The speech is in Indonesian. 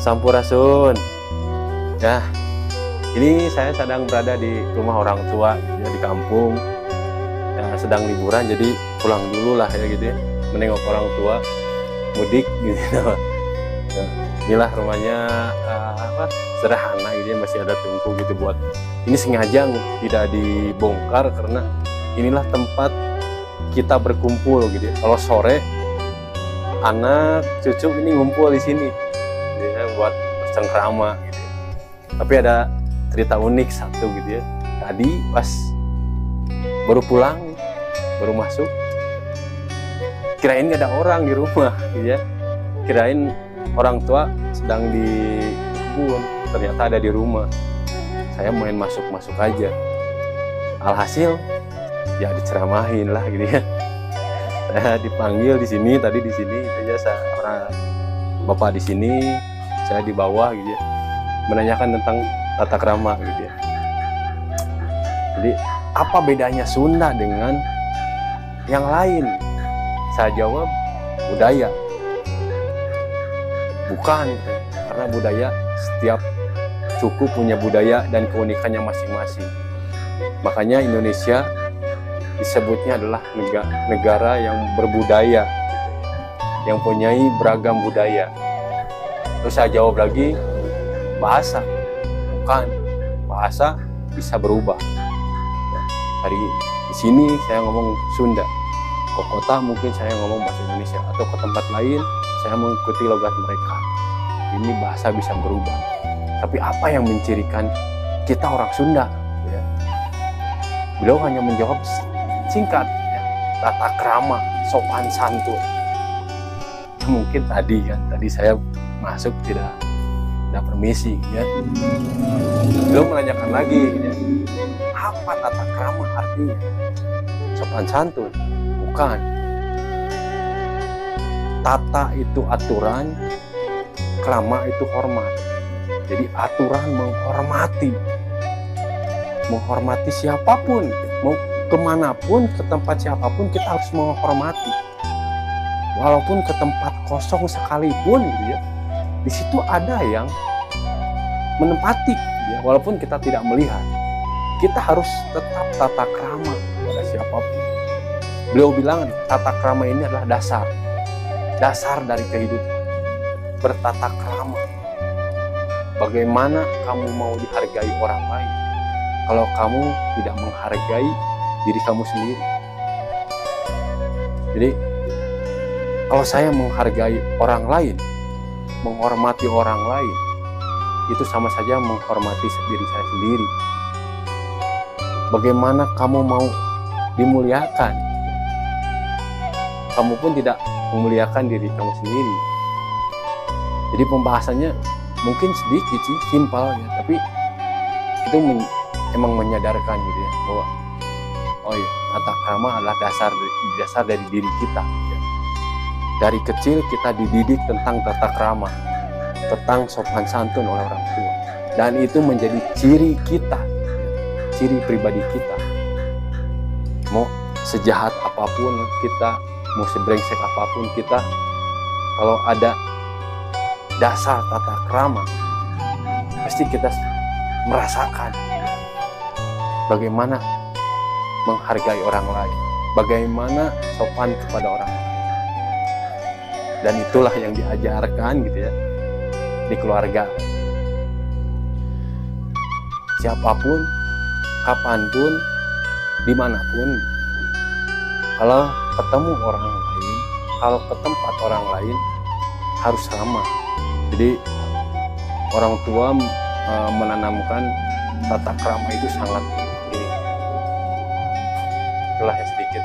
Sampurasun. Ya, ini saya sedang berada di rumah orang tua ya, di kampung. Ya, sedang liburan jadi pulang dulu lah ya gitu ya. Menengok orang tua mudik gitu. Ya, inilah rumahnya sederhana gitu ya, masih ada tungku gitu buat. Ini sengaja tidak dibongkar karena inilah tempat kita berkumpul gitu ya. Kalau sore anak cucu ini ngumpul di sini ya, buat bercengkrama gitu ya. Tapi ada cerita unik satu gitu ya. Tadi pas baru pulang, baru masuk, kirain gak ada orang di rumah gitu ya. Kirain orang tua sedang di kebun, ternyata ada di rumah. Saya main masuk-masuk aja. Alhasil ya diceramahin lah gitu ya. Saya dipanggil di sini, tadi di sini itu ya, orang bapak di sini, saya di bawah gitu ya, menanyakan tentang tata krama gitu ya. Jadi apa bedanya Sunda dengan yang lain? Saya jawab budaya. Bukan, karena budaya setiap suku punya budaya dan keunikannya masing-masing. Makanya Indonesia disebutnya adalah negara yang berbudaya, yang punyai beragam budaya. Terus saya jawab lagi, bahasa. Bukan, bahasa bisa berubah. Hari di sini saya ngomong Sunda, ke kota mungkin saya ngomong bahasa Indonesia, atau ke tempat lain saya mengikuti logat mereka. Ini bahasa bisa berubah. Tapi apa yang mencirikan kita orang Sunda? Ya. Beliau hanya menjawab singkat, ya, tata krama, sopan santun. Mungkin tadi saya masuk tidak permisi, ya. Beliau menanyakan lagi, ya, apa tata krama artinya? Sopan santun? Bukan. Tata itu aturan, krama itu hormat. Jadi aturan menghormati siapapun, mau kemanapun, ke tempat siapapun kita harus menghormati. Walaupun ke tempat kosong sekalipun gitu ya, di situ ada yang menempati ya, walaupun kita tidak melihat, kita harus tetap tata krama kepada siapapun. Beliau bilang tata krama ini adalah dasar dari kehidupan, bertata krama. Bagaimana kamu mau dihargai orang lain kalau kamu tidak menghargai diri kamu sendiri? Jadi kalau saya menghargai orang lain, menghormati orang lain, itu sama saja menghormati diri saya sendiri. Bagaimana kamu mau dimuliakan, kamu pun tidak memuliakan diri kamu sendiri. Jadi pembahasannya mungkin sedikit sih, simpel ya, tapi itu emang menyadarkan gitu ya, bahwa oh iya, tata krama adalah dasar dari diri kita ya. Dari kecil kita dididik tentang tata krama, tentang sopan santun oleh orang tua, dan itu menjadi ciri kita, ciri pribadi kita. Mau sejahat apapun kita, mau sebrengsek apapun kita, kalau ada dasar tata krama, pasti kita merasakan bagaimana menghargai orang lain, bagaimana sopan kepada orang lain. Dan itulah yang diajarkan gitu ya di keluarga. Siapapun, kapanpun, dimanapun, kalau ketemu orang lain, kalau ke tempat orang lain, harus ramah. Jadi orang tua menanamkan tata krama itu sangat ini. Itulah ya sedikit.